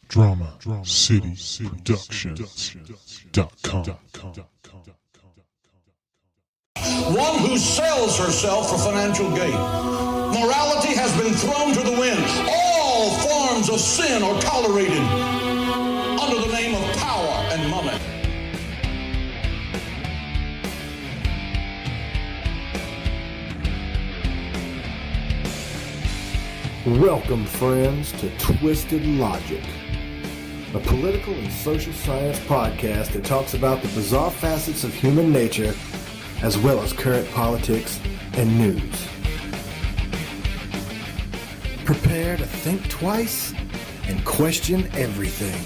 DramaCityProductions.com. One who sells herself for financial gain. Morality has been thrown to the wind. All forms of sin are tolerated under the name of power and money. Welcome, friends, to Twisted Logic, a political and social science podcast that talks about the bizarre facets of human nature as well as current politics and news. Prepare to think twice and question everything.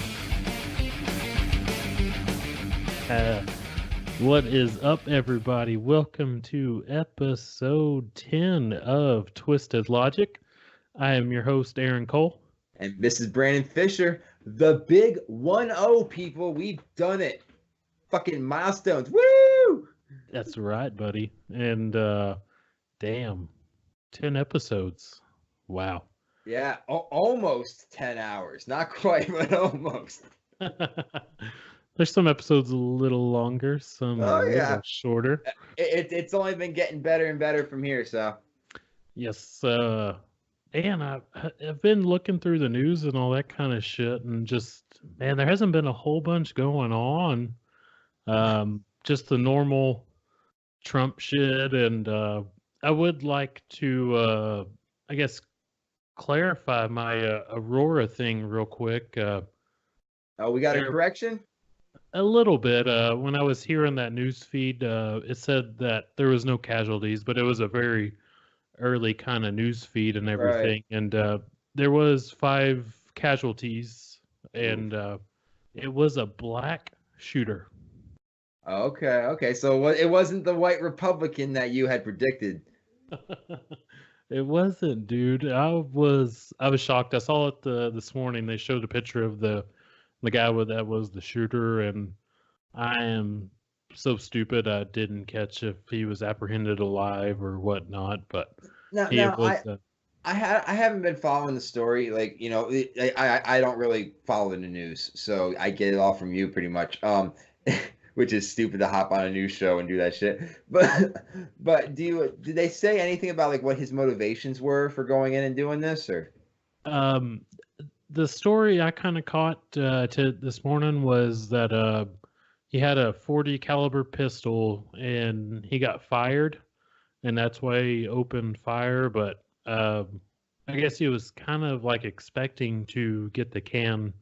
What is up, everybody? Welcome to episode 10 of Twisted Logic. I am your host, Aaron Cole. And this is Brandon Fisher. The big 1-0, people. We've done it. Fucking milestones. Woo! That's right, buddy. And damn, 10 episodes. Wow. Yeah, almost 10 hours. Not quite, but almost. There's some episodes a little longer, some a little shorter. It's only been getting better and better from here, so. Yes, and I've been looking through the news and all that kind of shit, and just, man, there hasn't been a whole bunch going on. Just the normal Trump shit, and I would like to, I guess, clarify my Aurora thing real quick. We got a correction? A little bit. When I was hearing that news feed, it said that there was no casualties, but it was a very early kind of news feed and everything, right. And there was 5 casualties, and it was a black shooter. Okay. So it wasn't the white Republican that you had predicted. It wasn't, dude. I was shocked. I saw it this morning. They showed a picture of the guy that was the shooter, and I am so stupid I didn't catch if he was apprehended alive or whatnot. But I haven't been following the story. Like, you know, I don't really follow the news, so I get it all from you pretty much. Which is stupid to hop on a news show and do that shit. But did they say anything about like what his motivations were for going in and doing this, or? The story I kind of caught to this morning was that he had a .40 caliber pistol and he got fired, and that's why he opened fire. But I guess he was kind of like expecting to get the can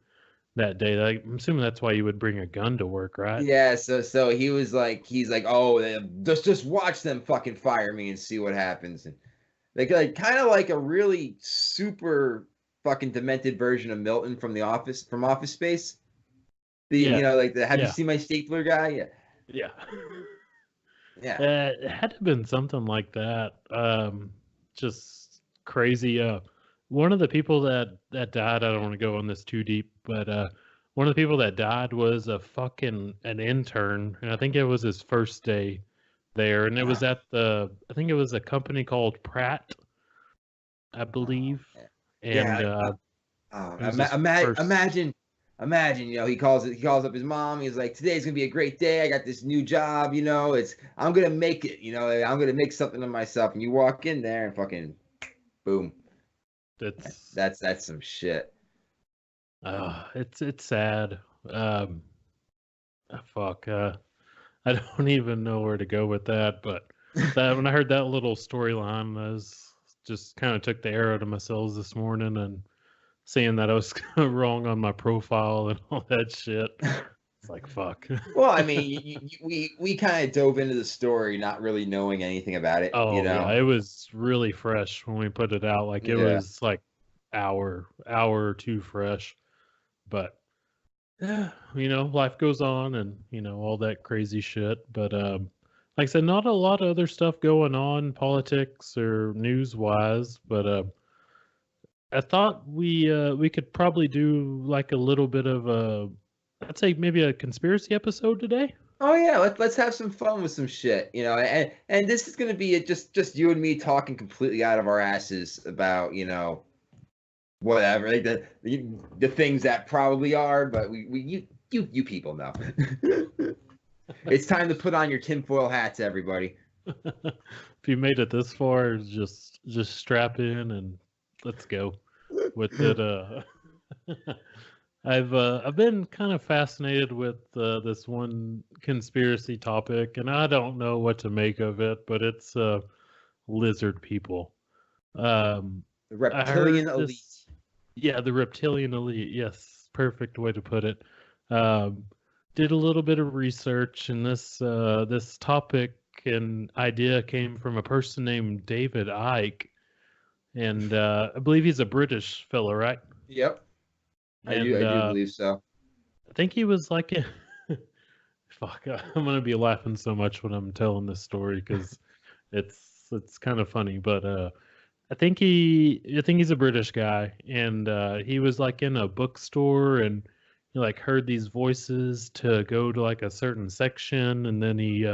that day. Like, I'm assuming that's why you would bring a gun to work, right? Yeah. So he's like, oh, just watch them fucking fire me and see what happens. And like kind of like a really super fucking demented version of Milton from Office Space. You know, like have you seen my stapler guy? Yeah. It had to have been something like that. Just crazy. One of the people that died, I don't want to go on this too deep, but one of the people that died was an intern, and I think it was his first day there, and it was at I think it was a company called Pratt, I believe. And imagine, you know, he calls up his mom. He's like, today's gonna be a great day. I got this new job, you know, I'm gonna make it, you know, I'm gonna make something of myself. And you walk in there and fucking boom. That's some shit. It's sad. Fuck. I don't even know where to go with that, but when I heard that little storyline, I was just kind of took the air out of my sails this morning, and seeing that I was wrong on my profile and all that shit. It's like, fuck. Well, I mean, we kind of dove into the story not really knowing anything about it. Oh, you know? Yeah, it was really fresh when we put it out. Like, it was like hour or two fresh. But, you know, life goes on, and, you know, all that crazy shit. But, like I said, not a lot of other stuff going on, politics or news-wise, but I thought we could probably do like a little bit of I'd say maybe a conspiracy episode today. Oh yeah, let's have some fun with some shit, you know. And this is gonna be just you and me talking completely out of our asses about, you know, whatever, like the things that probably are, but you people know. It's time to put on your tinfoil hats, everybody. If you made it this far, just strap in and let's go with it. I've been kind of fascinated with this one conspiracy topic, and I don't know what to make of it, but it's lizard people. The I heard reptilian elite. this, yeah, the reptilian elite. Yes, perfect way to put it. Um, did a little bit of research, and this topic and idea came from a person named David Icke, and I believe he's a British fellow, right? Yep, I And do believe so. I think he was like a fuck. I'm gonna be laughing so much when I'm telling this story because it's kind of funny, but I think he's a British guy, and he was like in a bookstore, and he like heard these voices to go to like a certain section, and then he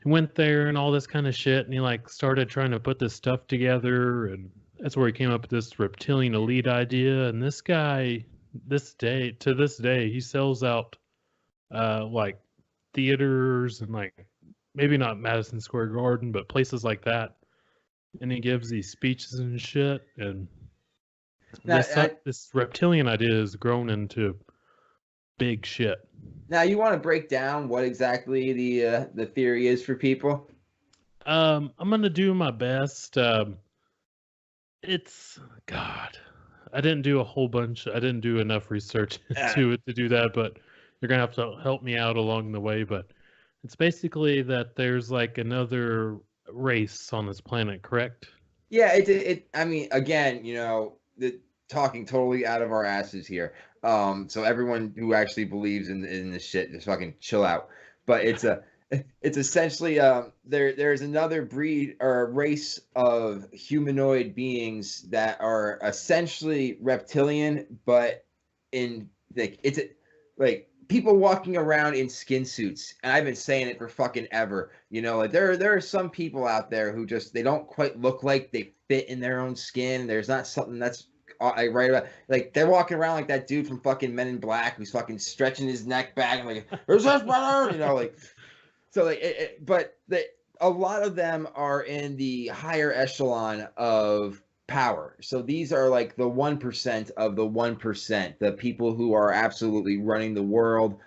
went there and all this kind of shit, and he like started trying to put this stuff together, and that's where he came up with this reptilian elite idea. And this guy, this day, he sells out like theaters and like maybe not Madison Square Garden, but places like that. And he gives these speeches and shit. And Now, this reptilian idea has grown into big shit. now you want to break down what exactly the theory is for people? I'm gonna do my best. It's God. I didn't do a whole bunch. I didn't do enough research into it to do that, but you're gonna have to help me out along the way. But it's basically that there's like another race on this planet, correct? Yeah, it. I mean, again, talking totally out of our asses here. So everyone who actually believes in this shit, just fucking chill out. But it's essentially there's another breed or race of humanoid beings that are essentially reptilian, but in like like people walking around in skin suits, and I've been saying it for fucking ever. Like there are some people out there who just they don't quite look like they fit in their own skin. There's not something that's I write about, like they're walking around like that dude from fucking Men in Black who's fucking stretching his neck back and like, "Where's this brother?" Like so like but a lot of them are in the higher echelon of power. So these are like the 1% of the 1%, the people who are absolutely running the world,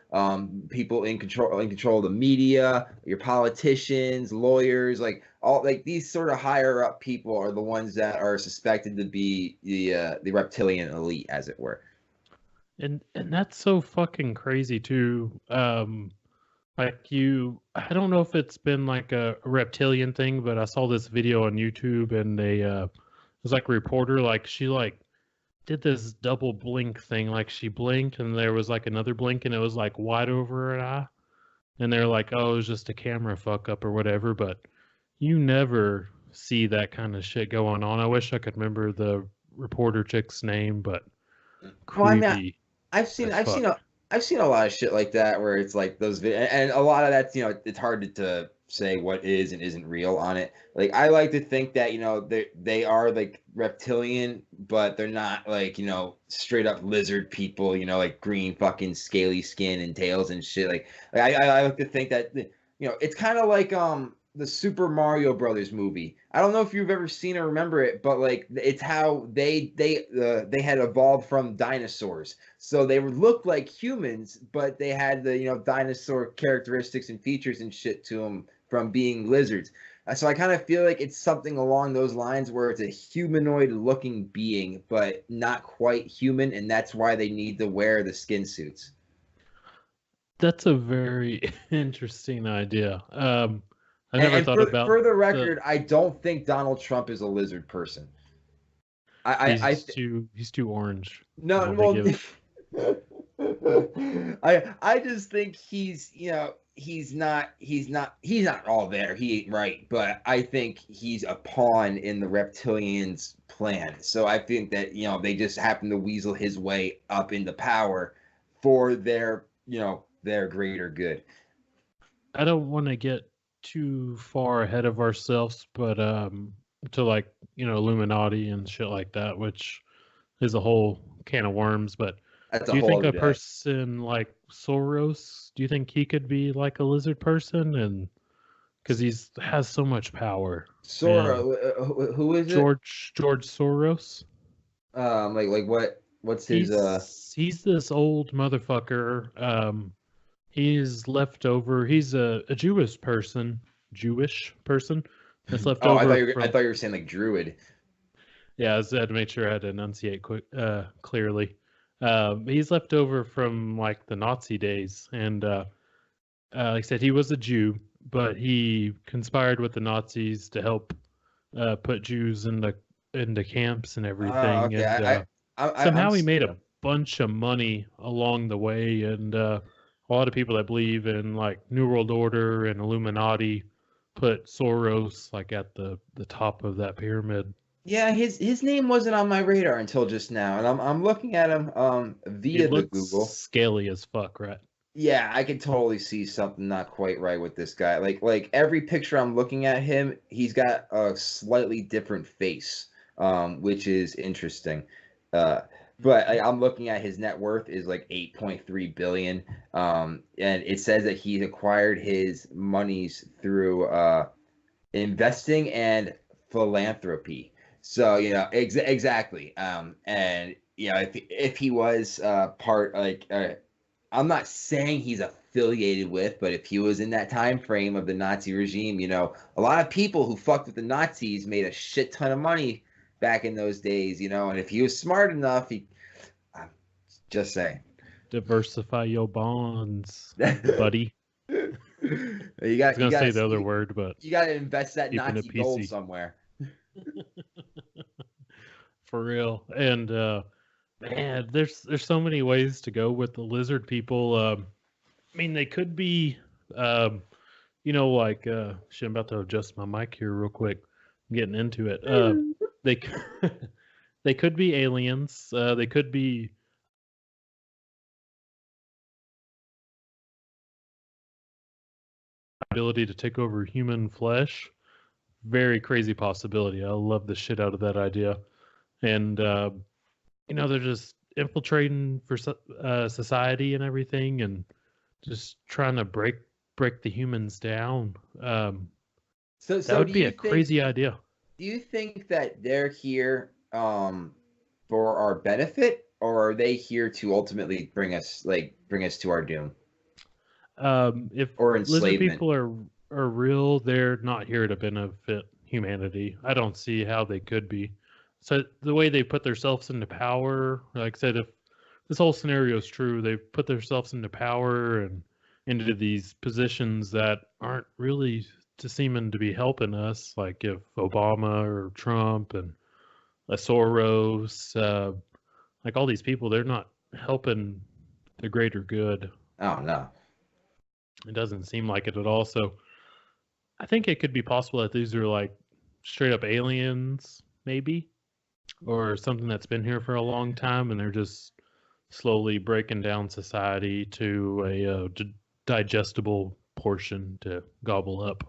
people in control of the media, your politicians, lawyers, like all like these sort of higher up people are the ones that are suspected to be the reptilian elite, as it were. And that's so fucking crazy too. Like I don't know if it's been like a reptilian thing, but I saw this video on YouTube, and they it was like a reporter, like she like did this double blink thing, like she blinked and there was like another blink and it was like wide over her eye, and they're like, oh, it was just a camera fuck up or whatever, but you never see that kind of shit going on. I wish I could remember the reporter chick's name, but Well, I creepy. mean, I've seen as I've seen fuck. I've seen a lot of shit like that where it's like and a lot of that's it's hard to say what is and isn't real on it. Like I like to think that they are like reptilian, but they're not like straight up lizard people. Like green fucking scaly skin and tails and shit. Like I like to think that it's kind of like the Super Mario Brothers movie. I don't know if you've ever seen or remember it, but like it's how they had evolved from dinosaurs. So they would look like humans, but they had the dinosaur characteristics and features and shit to them from being lizards. So I kind of feel like it's something along those lines where it's a humanoid looking being, but not quite human, and that's why they need to wear the skin suits. That's a very interesting idea. I never And thought about for the record, I don't think Donald Trump is a lizard person. he's too orange. No, Well, they well, give I just think he's not all there. He ain't right, but I think he's a pawn in the reptilians' plan. So I think that they just happen to weasel his way up into power for their greater good. I don't want to get too far ahead of ourselves, but to like, Illuminati and shit like that, which is a whole can of worms. But That's do a you whole think other a day. person like Soros, do you think he could be like a lizard person? And because he's has so much power. Sora, And who is it? George Soros, Like what's his he's this old motherfucker. He's left over. He's a Jewish person that's left Oh, over I from. thought you were saying like Druid. Yeah, I had to make sure I had to enunciate clearly. He's left over from like the Nazi days, and like I said, he was a Jew, but he conspired with the Nazis to help put Jews into camps and Oh, everything, okay. and I'm somehow he made a bunch of money along the way, and a lot of people that believe in like New World Order and Illuminati put Soros like at the top of that pyramid. Yeah, his name wasn't on my radar until just now, and I'm looking at him He via the looks Google. scaly as fuck, right? Yeah, I can totally see something not quite right with this guy. Like every picture I'm looking at him, he's got a slightly different face, which is interesting. Uh, but I'm looking at his net worth is like 8.3 billion. And it says that he acquired his monies through investing and philanthropy. So exactly. And if he was part like I'm not saying he's affiliated with, but if he was in that time frame of the Nazi regime, a lot of people who fucked with the Nazis made a shit ton of money back in those days, and if he was smart enough, I'm just saying. Diversify your bonds, buddy. You I was got you gonna got say the other to word, but you got to invest that keeping it Nazi gold PC somewhere. for real. And man, there's so many ways to go with the lizard people. I mean, they could be, like shit. I'm about to adjust my mic here real quick. I'm getting into it. They they could be aliens. They could be ability to take over human flesh. Very crazy possibility. I love the shit out of that idea. And they're just infiltrating for society and everything, and just trying to break the humans down. So That so would do be you a think crazy idea. do you think that they're here for our benefit, or are they here to ultimately bring us to our doom If or lizard enslavement? people are real, they're not here to benefit humanity. I don't see how they could be. So the way they put themselves into power, like I said, if this whole scenario is true, they put themselves into power and into these positions that aren't really to seeming to be helping us. Like if Obama or Trump and Soros, like all these people, they're not helping the greater good. Oh no. It doesn't seem like it at all. So I think it could be possible that these are like straight up aliens, maybe, or something that's been here for a long time, and they're just slowly breaking down society to a digestible portion to gobble up.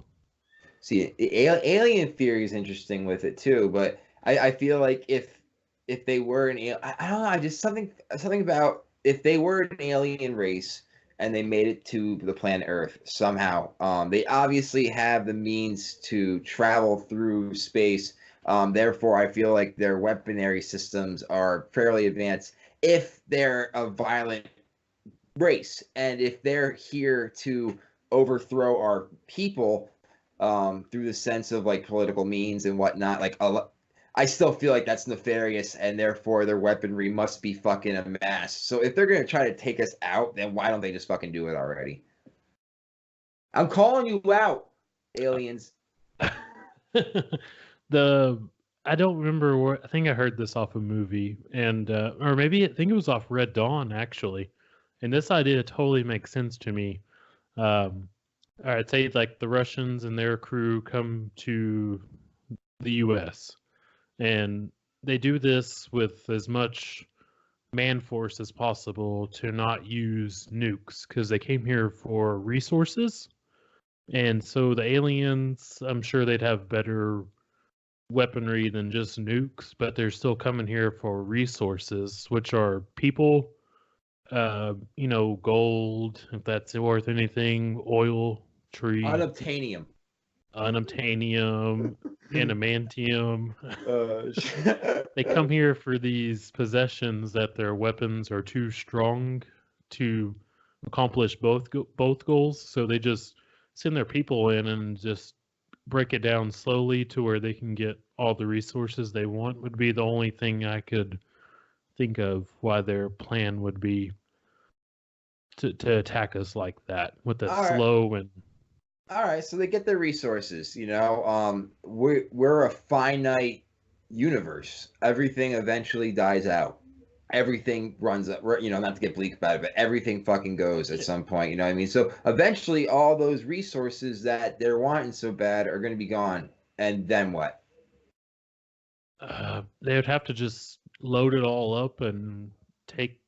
See, alien theory is interesting with it too, but I feel like if they were an alien, I don't know, I just something about if they were an alien race and they made it to the planet Earth somehow, they obviously have the means to travel through space. Therefore, I feel like their weaponry systems are fairly advanced if they're a violent race, and if they're here to overthrow our people through the sense of like political means and whatnot. I still feel like that's nefarious, and therefore their weaponry must be fucking a mass. So if they're gonna try to take us out, then why don't they just fucking do it already? I'm calling you out, aliens. the I don't remember where. I think I heard this off a movie, and or maybe I think it was off Red Dawn actually. And this idea totally makes sense to me. Um, all right, say like the Russians and their crew come to the U.S. and they do this with as much man force as possible to not use nukes because they came here for resources. And so the aliens, I'm sure they'd have better weaponry than just nukes, but they're still coming here for resources, which are people, gold, if that's worth anything, oil, tree, Unobtainium. unobtainium, adamantium. They come here for these possessions that their weapons are too strong to accomplish both goals, so they just send their people in and just break it down slowly to where they can get all the resources they want. Would be the only thing I could think of why their plan would be to attack us like that with a slow and. All right, so they get their resources. We're a finite universe. Everything eventually dies out. Everything runs up. Not to get bleak about it, but everything fucking goes at some point. You know what I mean? So eventually, all those resources that they're wanting so bad are going to be gone. And then what? They would have to just load it all up and take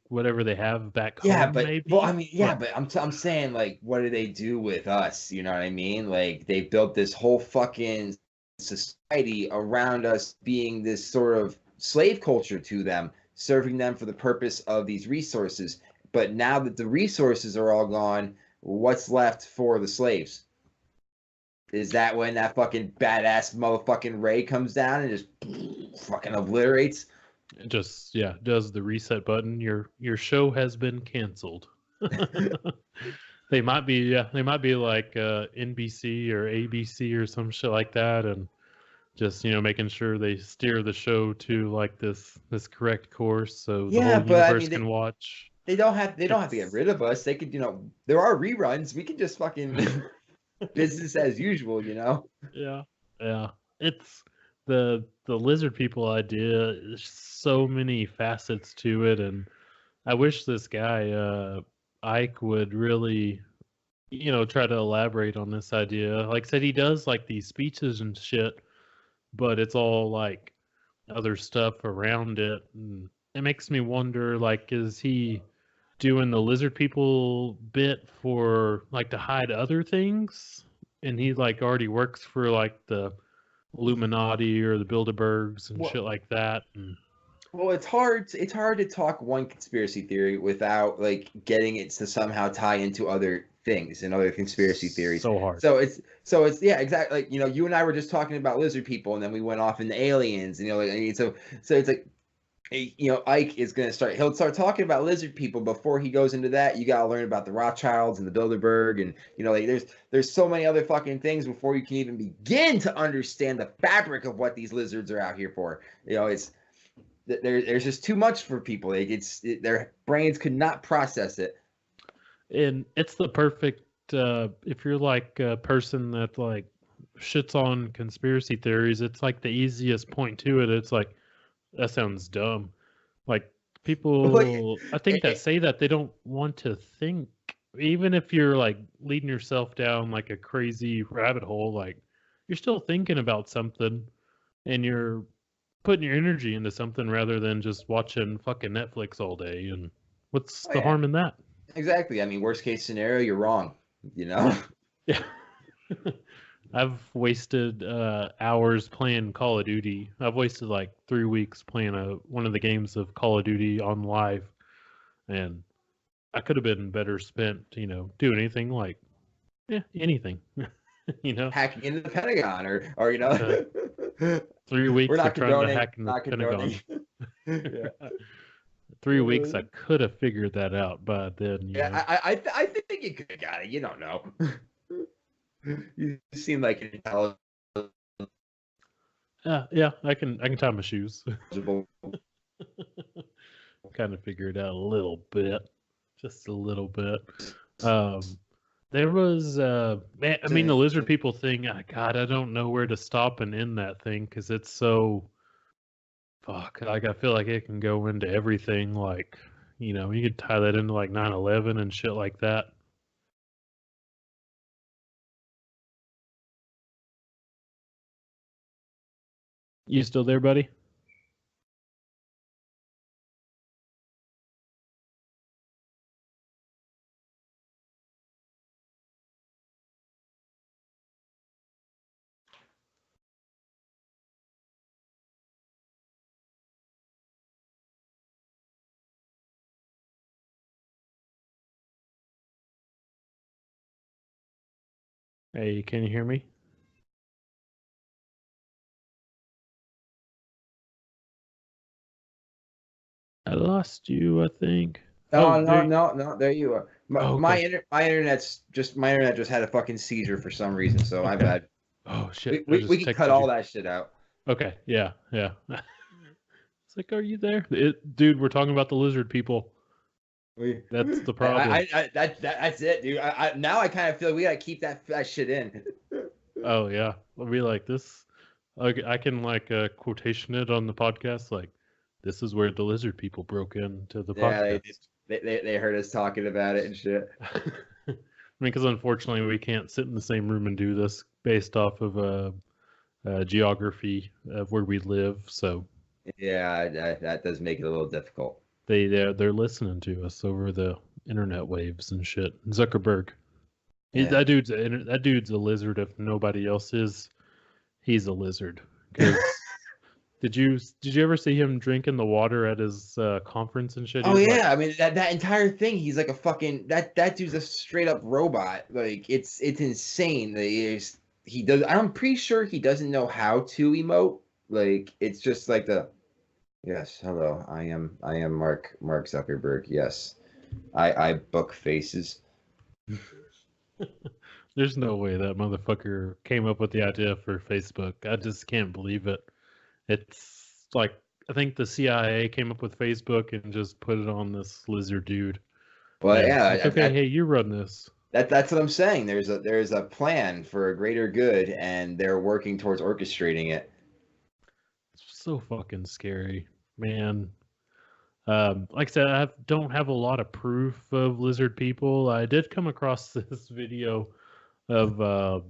whatever they have back home. Maybe. Well, I mean, but I'm saying, like, what do they do with us? You know what I mean? Like, they built this whole fucking society around us being this sort of slave culture to them, serving them for the purpose of these resources. But now that the resources are all gone, what's left for the slaves? Is that when that fucking badass motherfucking Ray comes down and just fucking obliterates? Just does the reset button. Your show has been canceled. They might be like NBC or ABC or some shit like that, and just making sure they steer the show to like this correct course so the whole universe can watch. They don't have to get rid of us. They could, there are reruns. We can just fucking business as usual, Yeah. It's the lizard people idea. There's so many facets to it, and I wish this guy Ike would really try to elaborate on this idea. Like I said, he does like these speeches and shit, but it's all like other stuff around it, and it makes me wonder, like, is he doing the lizard people bit for like to hide other things, and he like already works for like the Illuminati or the Bilderbergs and shit like that. Well, it's hard to talk one conspiracy theory without like getting it to somehow tie into other things and other conspiracy theories. So hard. So it's yeah, exactly. Like, you and I were just talking about lizard people, and then we went off into aliens, and so it's like, Ike is going to he'll start talking about lizard people. Before he goes into that, you got to learn about the Rothschilds and the Bilderberg, and like there's so many other fucking things before you can even begin to understand the fabric of what these lizards are out here for. It's there's just too much for people. Their brains could not process it. And it's the perfect if you're like a person that like shits on conspiracy theories, it's like the easiest point to it. It's like, that sounds dumb. Like, people I think that say that they don't want to think, even if you're like leading yourself down like a crazy rabbit hole, like you're still thinking about something and you're putting your energy into something rather than just watching fucking Netflix all day. And what's the harm in that? Exactly. I mean, worst case scenario, you're wrong. Yeah. I've wasted hours playing Call of Duty. I've wasted like 3 weeks playing one of the games of Call of Duty on live, and I could have been better spent, doing anything like, anything, hacking into the Pentagon, or 3 weeks we're not trying to hack in the Pentagon. 3 weeks, I could have figured that out by then. I think you could have got it. You don't know. You seem like an intelligent. Yeah, I can tie my shoes. Kind of figure it out a little bit, just a little bit. There was, man, I mean, the lizard people thing. God, I don't know where to stop and end that thing because it's so. Fuck, like I feel like it can go into everything. Like, you could tie that into like 9/11 and shit like that. You still there, buddy? Hey, can you hear me? I lost you, I think. No, Oh, no, there. no, no. There you are. Oh, okay. My internet just had a fucking seizure for some reason. So my Okay. bad. Oh shit! We I we, we just can cut texted you. all that shit out. Okay. Yeah. Yeah. It's like, are you there? Dude, we're talking about the lizard people. We, That's the problem. that's it, dude. Now I kind of feel like we gotta keep that shit in. Oh yeah. I'll be like this. I can like quotation it on the podcast. Like, this is where the lizard people broke into the Yeah, podcast. they heard us talking about it and shit. I mean, because unfortunately we can't sit in the same room and do this based off of geography of where we live. So Yeah, that does make it a little difficult. they're listening to us over the internet waves and shit. Zuckerberg, Yeah. that dude's a lizard. If nobody else is, he's a lizard. Because did you ever see him drinking the water at his conference and shit? Oh He's like, yeah, I mean that entire thing. He's like a fucking that dude's a straight up robot. Like it's insane. That he does. I'm pretty sure he doesn't know how to emote. Like it's just like the yes, hello. I am Mark Zuckerberg. Yes, I book faces. there's no way that motherfucker came up with the idea for Facebook. I just can't believe it. It's like I think the CIA came up with Facebook and just put it on this lizard dude. But And yeah, like, okay, hey, you run this. that's what I'm saying. There's a plan for a greater good, and they're working towards orchestrating it. It's so fucking scary, man. Like I said, don't have a lot of proof of lizard people. I did come across this video of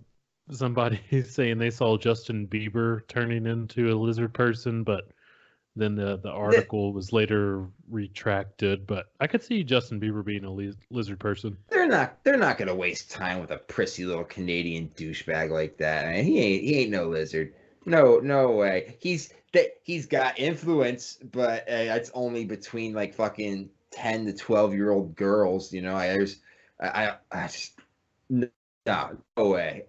somebody saying they saw Justin Bieber turning into a lizard person, but then the article was later retracted. But I could see Justin Bieber being a lizard person. They're not gonna waste time with a prissy little Canadian douchebag like that. I mean, he ain't no lizard. No way. He's got influence, but that's only between like fucking 10 to 12-year-old girls. You know, I just no, no way.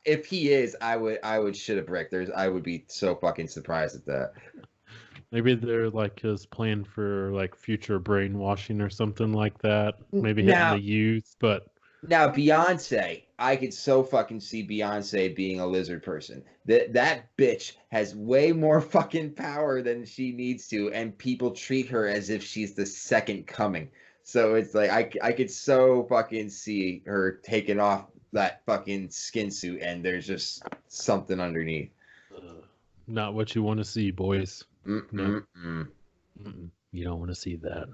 If he is, I would shit a brick. I would be so fucking surprised at that. Maybe they're like his plan for like future brainwashing or something like that. Maybe hitting Now the youth, but Now Beyonce, I could so fucking see Beyonce being a lizard person. That bitch has way more fucking power than she needs to, and people treat her as if she's the second coming. So it's like I could so fucking see her taking off that fucking skin suit, and there's just something underneath. not what you want to see, boys. No, Mm-mm-mm. you don't want to see that.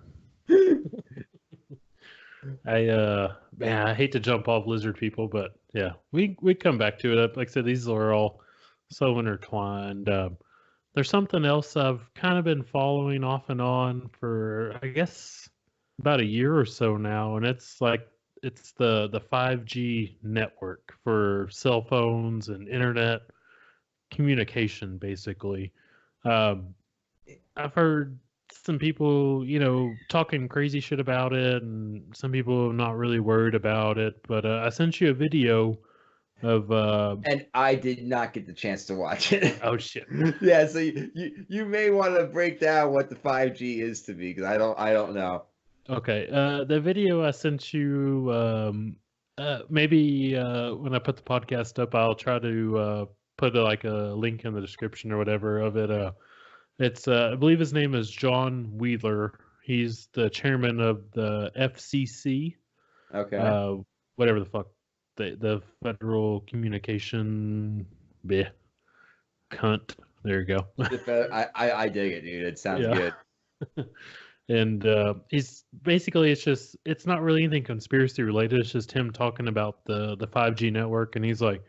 Man, I hate to jump off lizard people, but yeah, we come back to it. Like I said, these are all so intertwined. There's something else I've kind of been following off and on for I guess about a year or so now, and it's the 5G network for cell phones and internet communication, basically. Um, I've heard some people, talking crazy shit about it, and some people not really worried about it. But I sent you a video of. And I did not get the chance to watch it. Oh shit! Yeah, so you may want to break down what the 5G is to me, because I don't know. Okay, the video I sent you. Maybe when I put the podcast up, I'll try to put like a link in the description or whatever of it. It's I believe his name is John Wheeler. He's the chairman of the FCC. Okay. Whatever the fuck the Federal Communication bleh, cunt. There you go. I dig it, dude. It sounds good. And he's basically it's not really anything conspiracy related. It's just him talking about the 5G network, and he's like,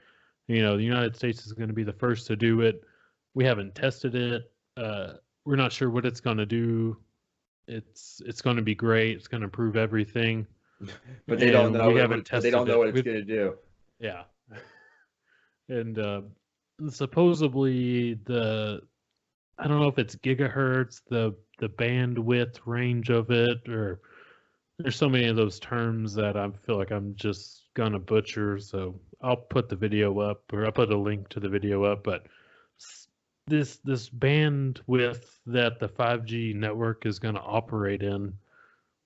the United States is going to be the first to do it. We haven't tested it. We're not sure what it's going to do. It's going to be great. It's going to improve everything. But they don't know. We haven't tested they don't know what it's it. going to do. Yeah. And supposedly I don't know if it's gigahertz, the bandwidth range of it, or there's so many of those terms that I feel like I'm just gonna butcher. So I'll put the video up, or I'll put a link to the video up. But this bandwidth that the 5G network is going to operate in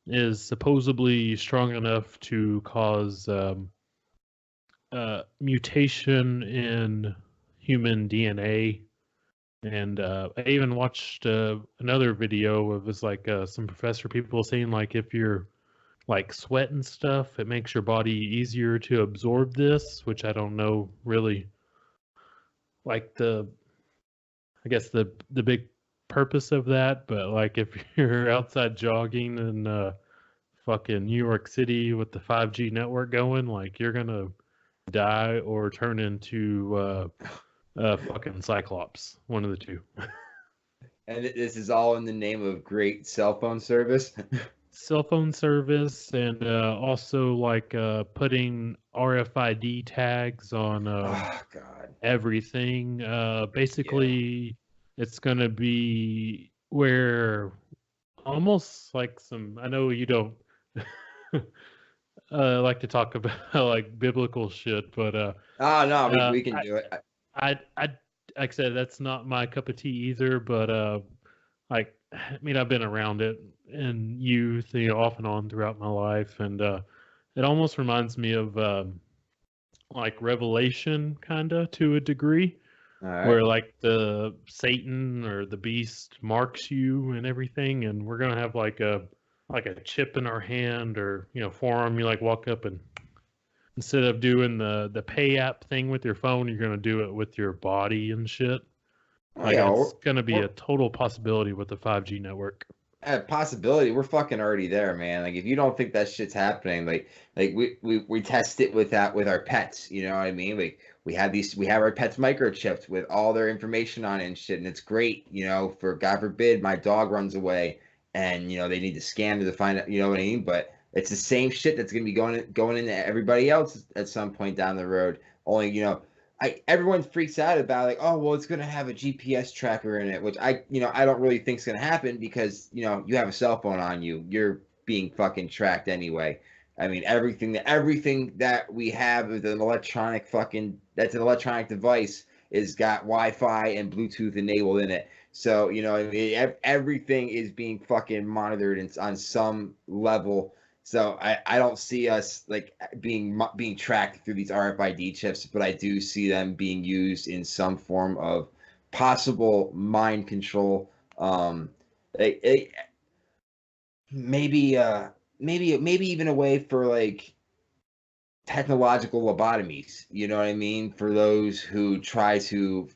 is supposedly strong enough to cause mutation in human DNA. And I even watched another video of some professor people saying like if you're like sweat and stuff, it makes your body easier to absorb this, which I don't know really like I guess the big purpose of that, but like if you're outside jogging in fucking New York City with the 5G network going, like you're gonna die or turn into fucking Cyclops, one of the two. And this is all in the name of great cell phone service. Cell phone service, and also like putting RFID tags on Oh God. everything. Basically, it's gonna be where almost like some. I know you don't like to talk about like biblical shit, but oh no, we can do it. I like I said, that's not my cup of tea either. But like, I mean, I've been around it in youth, off and on throughout my life, and it almost reminds me of like Revelation, kinda to a degree, All where right. like the Satan or the beast marks you and everything, and we're gonna have like a chip in our hand or forearm. You like walk up and instead of doing the pay app thing with your phone, you're gonna do it with your body and shit. Oh, Like yeah, it's gonna be a total possibility with the 5G network. a possibility. We're fucking already there, man. Like if you don't think that shit's happening, like we test it with our pets. You know what I mean? Like we have our pets microchipped with all their information on it and shit, and it's great. For God forbid my dog runs away, and they need to scan to find out. You know what I mean? But it's the same shit that's gonna be going into everybody else at some point down the road. Only everyone freaks out about like, oh well, it's gonna have a GPS tracker in it, which I don't really think is gonna happen because you have a cell phone on you, you're being fucking tracked anyway. I mean, everything that we have with an electronic device is got Wi-Fi and Bluetooth enabled in it. So I mean, everything is being fucking monitored on some level. So I don't see us like being tracked through these RFID chips, but I do see them being used in some form of possible mind control. Maybe even a way for like technological lobotomies. You know what I mean? For those who try to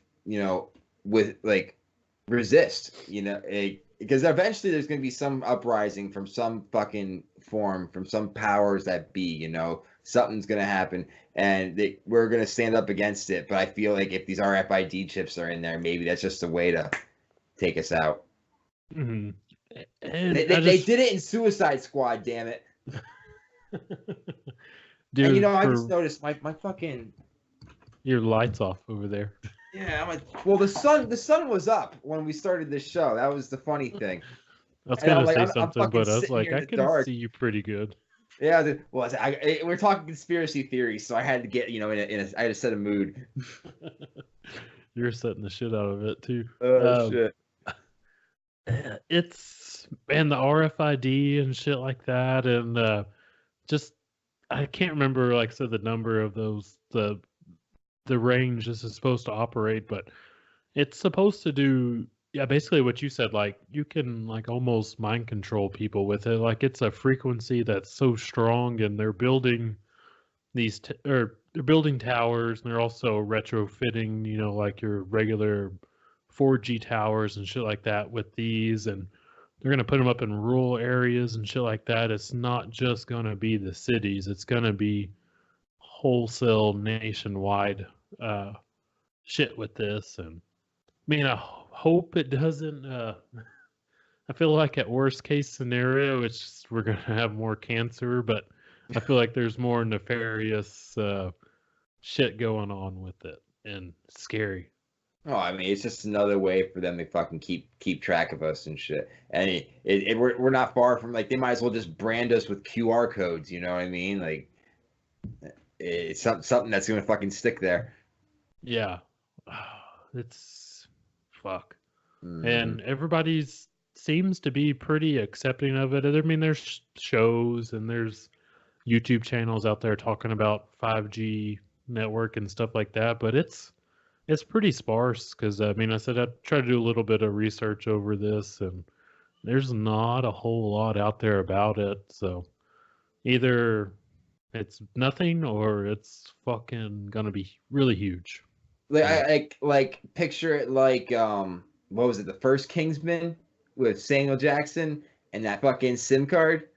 with like resist. Because eventually there's going to be some uprising from some fucking form, from some powers that be, something's going to happen and we're going to stand up against it. But I feel like if these RFID chips are in there, maybe that's just a way to take us out. Mm-hmm. They did it in Suicide Squad, damn it. Dude, and I just noticed my fucking... Your light's off over there. Yeah, well, the sun was up when we started this show. That was the funny thing. I was gonna say something, I'm but I was like, I can see you pretty good. Yeah, we're talking conspiracy theories, so I had to get I had to set a mood. You're setting the shit out of it too. Shit. It's the RFID and shit like that, and just I can't remember like the number of those the range this is supposed to operate, but it's supposed to do basically what you said. Like you can like almost mind control people with it. Like it's a frequency that's so strong, and they're building they're building towers, and they're also retrofitting like your regular 4G towers and shit like that with these, and they're gonna put them up in rural areas and shit like that. It's not just gonna be the cities; it's gonna be wholesale nationwide shit with this. And I mean, I hope it doesn't. I feel like at worst case scenario, it's just we're gonna have more cancer, but I feel like there's more nefarious shit going on with it, and scary. Oh, I mean, it's just another way for them to fucking keep track of us and shit. And we're not far from like they might as well just brand us with QR codes. You know what I mean? Like, it's something that's gonna fucking stick there. Yeah. It's fuck. Mm-hmm. And everybody's seems to be pretty accepting of it. I mean, there's shows and there's YouTube channels out there talking about 5G network and stuff like that, but it's pretty sparse because I mean, I said I tried to do a little bit of research over this, and there's not a whole lot out there about it. So either it's nothing or it's fucking gonna be really huge. Like picture it like what was it, the first Kingsman with Samuel Jackson and that fucking SIM card?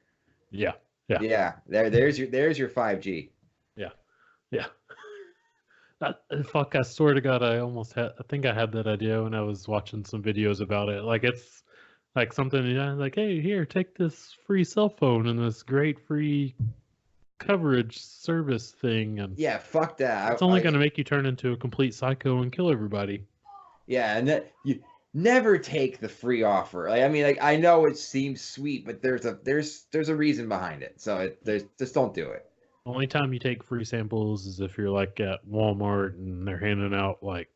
Yeah. Yeah. There's your 5G. Yeah. Fuck, I swear to God, I think I had that idea when I was watching some videos about it. Like, it's like something, like, hey, here, take this free cell phone and this great free coverage service thing. And yeah, fuck that. It's only going to make you turn into a complete psycho and kill everybody. Yeah, and that you never take the free offer. Like, I mean, like, I know it seems sweet, but there's a reason behind it. So just don't do it. Only time you take free samples is if you're like at Walmart and they're handing out like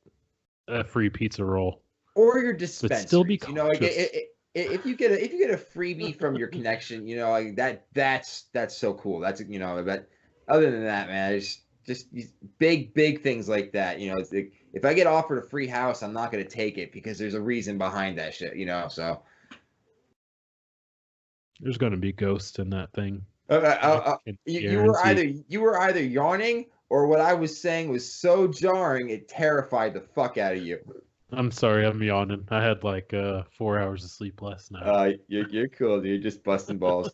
a free pizza roll, or your dispensaries. Still be cautious. Like if you get a freebie from your connection, like that's so cool. That's but other than that, man, it's just big things like that. It's like, if I get offered a free house, I'm not gonna take it because there's a reason behind that shit. So there's gonna be ghosts in that thing. You were either yawning or what I was saying was so jarring it terrified the fuck out of you. I'm sorry, I'm yawning. I had like 4 hours of sleep last night. You're cool, dude. Just busting balls.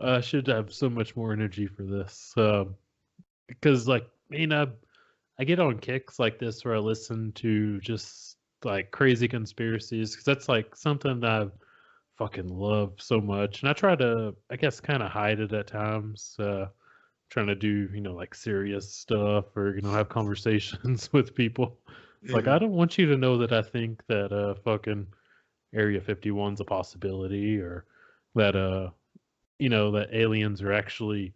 I should have so much more energy for this because, like, I get on kicks like this where I listen to just like crazy conspiracies because that's like something that I fucking love so much, and I try to, I guess, kind of hide it at times. Trying to do, like serious stuff or have conversations with people. It's like I don't want you to know that I think that fucking Area 51's a possibility, or that that aliens are actually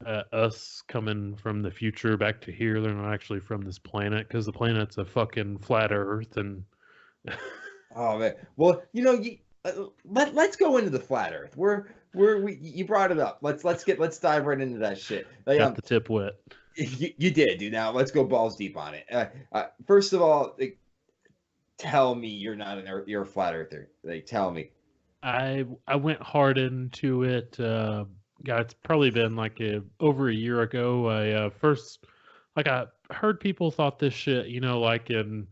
us coming from the future back to here. They're not actually from this planet because the planet's a fucking flat Earth. And oh man, well, let's go into the flat Earth. You brought it up. Let's dive right into that shit. Like, got the tip wet. You did, dude. Now let's go balls deep on it. First of all, like, tell me you're a flat earther. Like, tell me. I went hard into it. It's probably been like over a year ago. I first, like, I heard people thought this shit, like in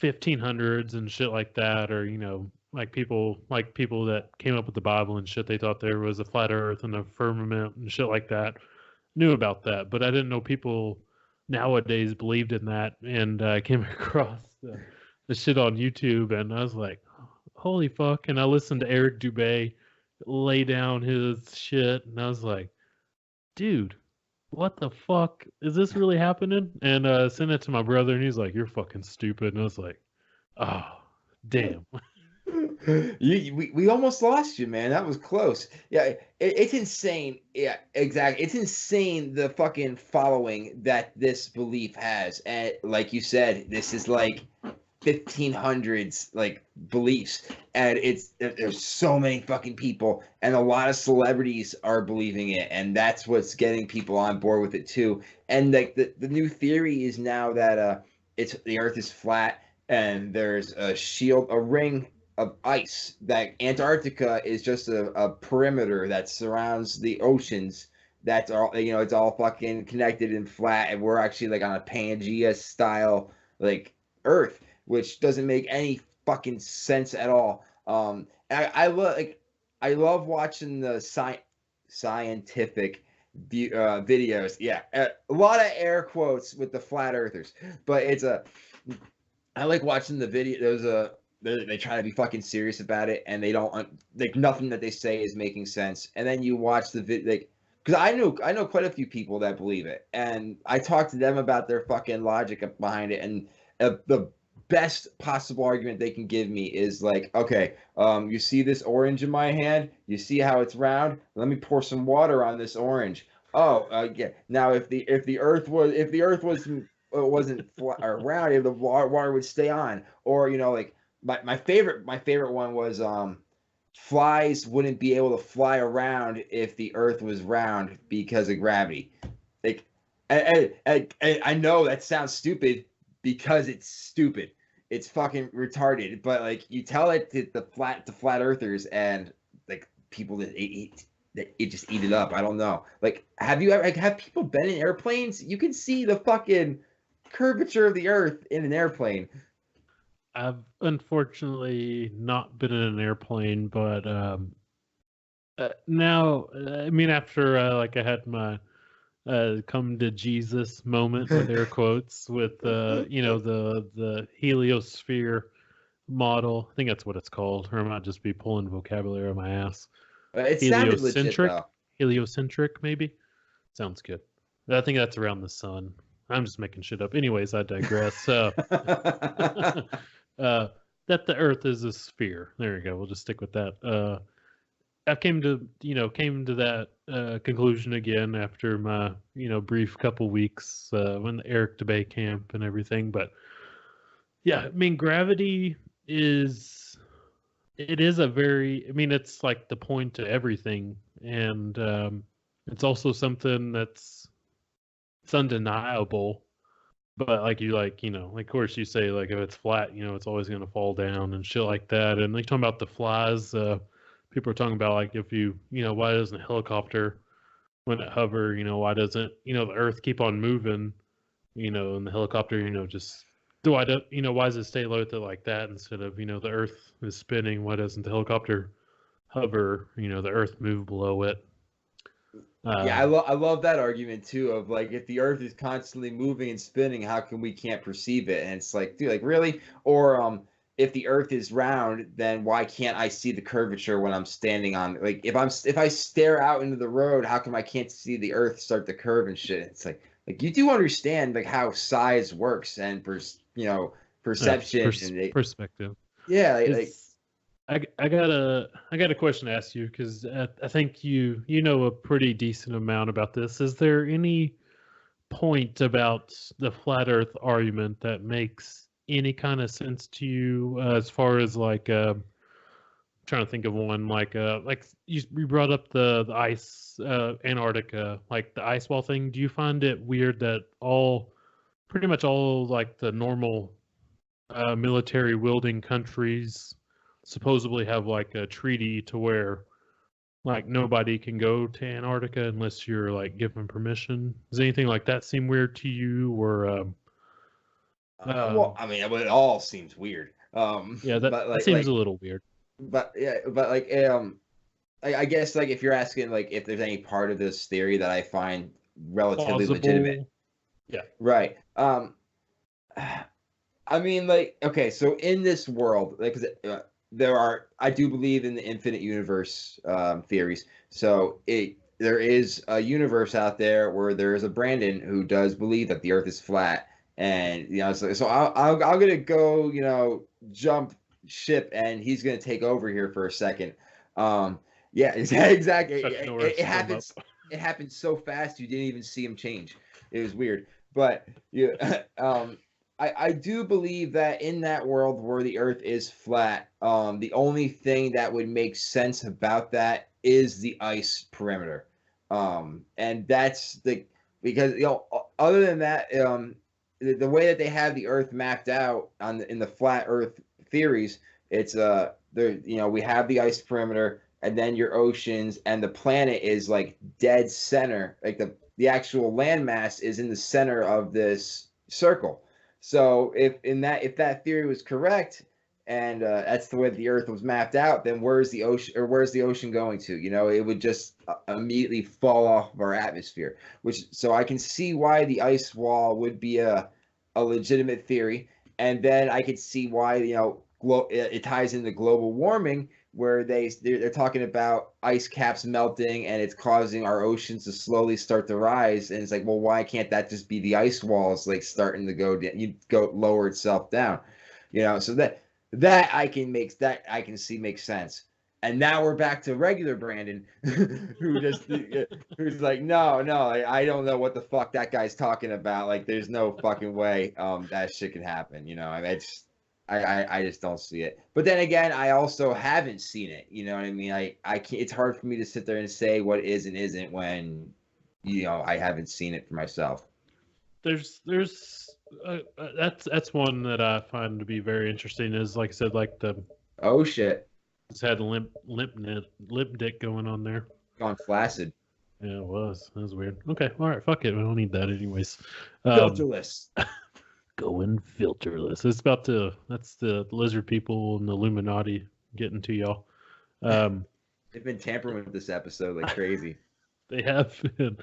1500s and shit like that, or like people that came up with the Bible and shit. They thought there was a flat Earth and a firmament and shit like that. Knew about that, but I didn't know people nowadays believed in that. And I came across the shit on YouTube, and I was like, holy fuck. And I listened to Eric Dubay lay down his shit, and I was like, dude, what the fuck? Is this really happening? And sent it to my brother, and he's like, you're fucking stupid. And I was like, oh, damn. We almost lost you, man. That was close. Yeah, it's insane. Yeah, exactly. It's insane the fucking following that this belief has. And like you said, this is like 1500s like beliefs, and there's so many fucking people, and a lot of celebrities are believing it, and that's what's getting people on board with it too. And like the new theory is now that the Earth is flat, and there's a ring of ice, that Antarctica is just a perimeter that surrounds the oceans. That's all, it's all fucking connected and flat, and we're actually like on a Pangea style like Earth, which doesn't make any fucking sense at all. I love watching the scientific videos. Yeah, a lot of air quotes with the flat earthers, but I like watching the video. They try to be fucking serious about it, and they don't like nothing that they say is making sense. And then you watch the video, like, because I know quite a few people that believe it, and I talk to them about their fucking logic behind it, and the best possible argument they can give me is like, okay, you see this orange in my hand? You see how it's round? Let me pour some water on this orange. Oh, yeah. Now, if the Earth wasn't flat or round, if the water would stay on. Or like my favorite one was flies wouldn't be able to fly around if the Earth was round because of gravity. Like, I know that sounds stupid because it's stupid. It's fucking retarded. But like, you tell it to the flat earthers, and like people that it just eat it up. I don't know. Like, have people been in airplanes? You can see the fucking curvature of the Earth in an airplane. I've unfortunately not been in an airplane, but now, I mean, after like I had my come to Jesus moment with air quotes with the heliosphere model. I think that's what it's called, or I might just be pulling vocabulary on my ass. It sounded legit, though. Heliocentric, maybe. Sounds good. I think that's around the sun. I'm just making shit up. Anyways, I digress. That the Earth is a sphere. There you go. We'll just stick with that. I came to that conclusion again after my brief couple weeks when the Eric DeBay camp and everything. But yeah, I mean, gravity is a very, I mean, it's like the point to everything, and it's also something it's undeniable. But like of course you say, like, if it's flat, it's always going to fall down and shit like that. And like talking about the flies, people are talking about, like, if why doesn't a helicopter, when it hover, why doesn't, the Earth keep on moving, and the helicopter, just why does it stay loaded like that instead of, the Earth is spinning? Why doesn't the helicopter hover, the Earth move below it? Yeah, I love that argument too, of like, if the Earth is constantly moving and spinning, how come we can't perceive it? And it's like, dude, like, really? Or if the Earth is round, then why can't I see the curvature when I'm standing on? Like, if I stare out into the road, how come I can't see the Earth start to curve and shit? It's like you do understand like how size works and perception and perspective. Yeah, I got a question to ask you, because I think you know a pretty decent amount about this. Is there any point about the flat Earth argument that makes any kind of sense to you, as far as like trying to think of one, like you brought up the ice, Antarctica, like the ice wall thing? Do you find it weird that pretty much all like the normal military wielding countries supposedly have like a treaty to where like nobody can go to Antarctica unless you're like given permission? Does anything like that seem weird to you, or well, I mean, it all seems weird. Yeah, that seems a little weird. But yeah, but like I guess, like, if you're asking like if there's any part of this theory that I find relatively legitimate. Yeah. Right. I mean, like, okay, so in this world, like, I do believe in the infinite universe theories. So there is a universe out there where there is a Brandon who does believe that the Earth is flat, and so I'm gonna go jump ship, and he's gonna take over here for a second. Yeah, exactly. It happens. It happened so fast you didn't even see him change. It was weird, but yeah. I do believe that in that world where the Earth is flat, the only thing that would make sense about that is the ice perimeter, and that's because other than that, the way that they have the Earth mapped out in the flat Earth theories, it's we have the ice perimeter, and then your oceans, and the planet is like dead center, like the actual landmass is in the center of this circle. So if that theory was correct, and that's the way the Earth was mapped out, then where's the ocean going to? It would just immediately fall off of our atmosphere. So I can see why the ice wall would be a legitimate theory, and then I could see why it ties into global warming, where they're talking about ice caps melting and it's causing our oceans to slowly start to rise. And it's like, well, why can't that just be the ice walls like starting to go lower itself down? So that I can see makes sense. And now we're back to regular Brandon, who's like, no, I don't know what the fuck that guy's talking about. Like, there's no fucking way that shit can happen. I mean, I just don't see it. But then again, I also haven't seen it. You know what I mean? I can't. It's hard for me to sit there and say what is and isn't when I haven't seen it for myself. There's that's one that I find to be very interesting. Is like I said, like the Oh shit, it's had lip dick going on there. gone flaccid. Yeah, it was. That was weird. Okay, all right, fuck it. We don't need that anyways. Filterless. Going filterless. That's the lizard people and the Illuminati getting to y'all. They've been tampering with this episode like crazy. They have been.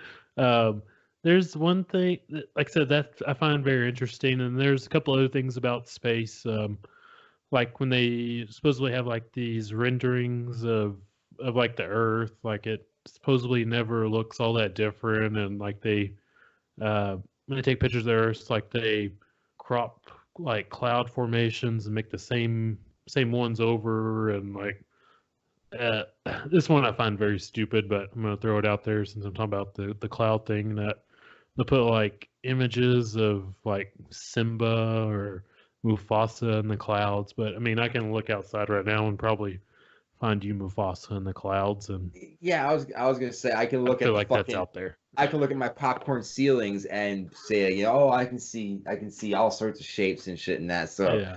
There's one thing, like I said, that I find very interesting, and there's a couple other things about space. Like when they supposedly have like these renderings of like the Earth, like it supposedly never looks all that different, and like they when they take pictures of the Earth, like they crop like cloud formations and make the same ones over, and like this one I find very stupid, but I'm gonna throw it out there since I'm talking about the cloud thing, that they'll put like images of like Simba or Mufasa in the clouds. But I mean, I can look outside right now and probably find you Mufasa in the clouds. And yeah, I was gonna say I can look at like that's out there. I can look at my popcorn ceilings and say, oh, I can see all sorts of shapes and shit in that. So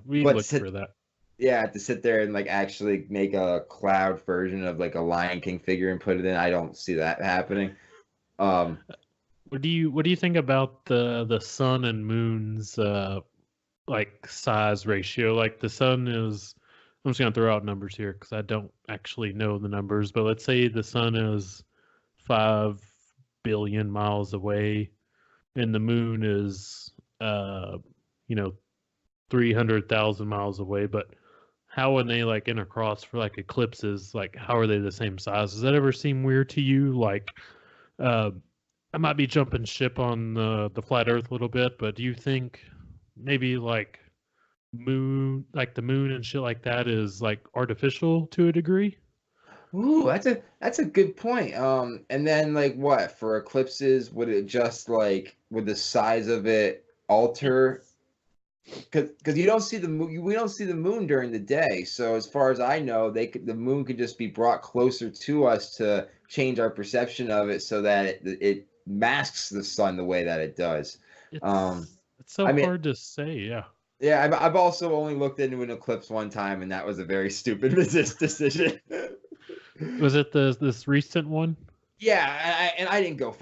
we look for that. Yeah, to sit there and like actually make a cloud version of like a Lion King figure and put it in, I don't see that happening. What do you think about the sun and moon's like size ratio? Like the sun is, I'm just gonna throw out numbers here because I don't actually know the numbers, but let's say the sun is 5 billion miles away, and the moon is 300,000 miles away. But how when they like intercross for like eclipses, like how are they the same size? Does that ever seem weird to you? Like, I might be jumping ship on the flat Earth a little bit, but do you think maybe like the moon and shit like that is like artificial to a degree? Ooh, that's a good point. And then like what for eclipses? Would it just like would the size of it alter? Because you don't see the moon, we don't see the moon during the day. So as far as I know, the moon could just be brought closer to us to change our perception of it, so that it masks the sun the way that it does. It's so hard to say. Yeah. Yeah, I've also only looked into an eclipse one time, and that was a very stupid decision. Was it this recent one? Yeah, I didn't go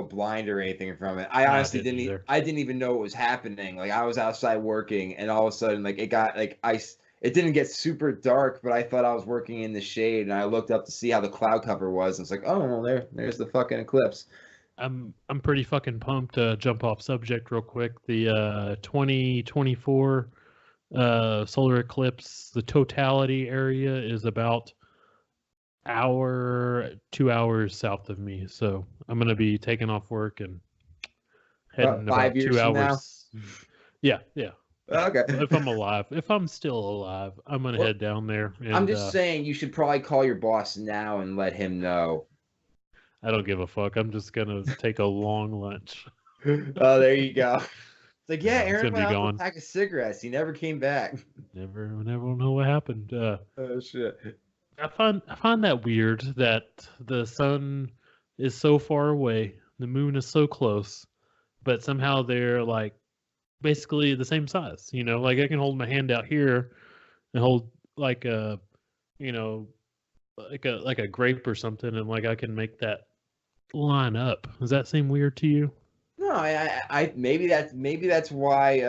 blind or anything from it. I honestly didn't. I didn't even know what was happening. Like I was outside working, and all of a sudden, like it got like ice. It didn't get super dark, but I thought I was working in the shade, and I looked up to see how the cloud cover was. And it's like, oh, well, there's the fucking eclipse. I'm pretty fucking pumped to jump off subject real quick. The 2024 solar eclipse, the totality area is about 2 hours south of me. So I'm gonna be taking off work and heading about 5 years 2 from hours. now? Yeah. Okay. If I'm still alive, I'm gonna head down there. And, I'm just saying you should probably call your boss now and let him know. I don't give a fuck. I'm just gonna take a long lunch. Oh, there you go. It's like, yeah, Aaron gonna went be out gone. to pack of cigarettes. He never came back. Never know what happened. Oh shit. I find that weird that the sun is so far away, the moon is so close, but somehow they're like basically the same size. Like I can hold my hand out here and hold like a like a grape or something, and like I can make that line up. Does that seem weird to you? No, I maybe that's why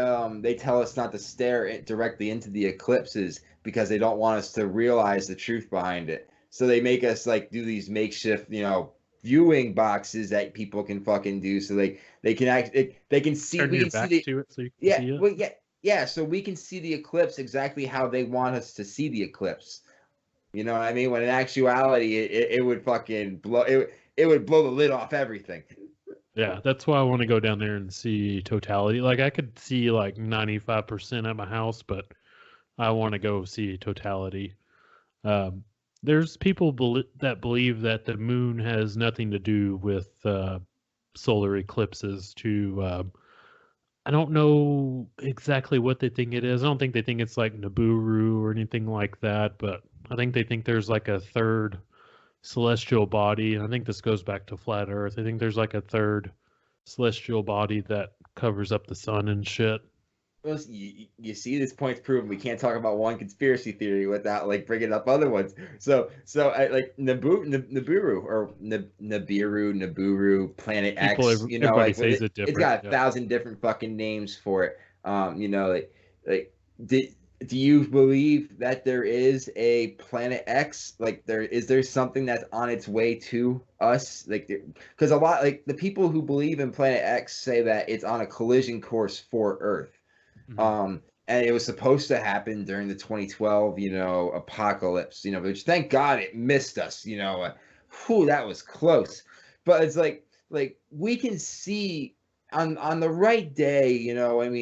they tell us not to stare directly into the eclipses, because they don't want us to realize the truth behind it. So they make us like do these makeshift, viewing boxes that people can fucking do, so they can see. Turn your back to it so you can see it. Well, yeah. So we can see the eclipse exactly how they want us to see the eclipse. You know what I mean? When in actuality, it would fucking blow. It would blow the lid off everything. Yeah, that's why I want to go down there and see totality. Like I could see like 95% at my house, but I want to go see totality. Um, there's people that believe that the moon has nothing to do with solar eclipses. I don't know exactly what they think it is. I don't think they think it's like Nibiru or anything like that, but I think they think there's like a third celestial body. And I think this goes back to flat Earth. I think there's like a third celestial body that covers up the sun and shit. Well, you see, this point's proven we can't talk about one conspiracy theory without like bringing up other ones. So I like Nibiru or Nibiru, Planet People, X. You know, everybody like says it it's different. got a Yeah. thousand different fucking names for it. You know, like do you believe that there is a Planet X? Like there something that's on its way to us? Like because a lot like the people who believe in Planet X say that it's on a collision course for Earth. Mhm. And it was supposed to happen during the 2012, apocalypse, which thank God it missed us, whew, that was close. But it's like we can see on the right day,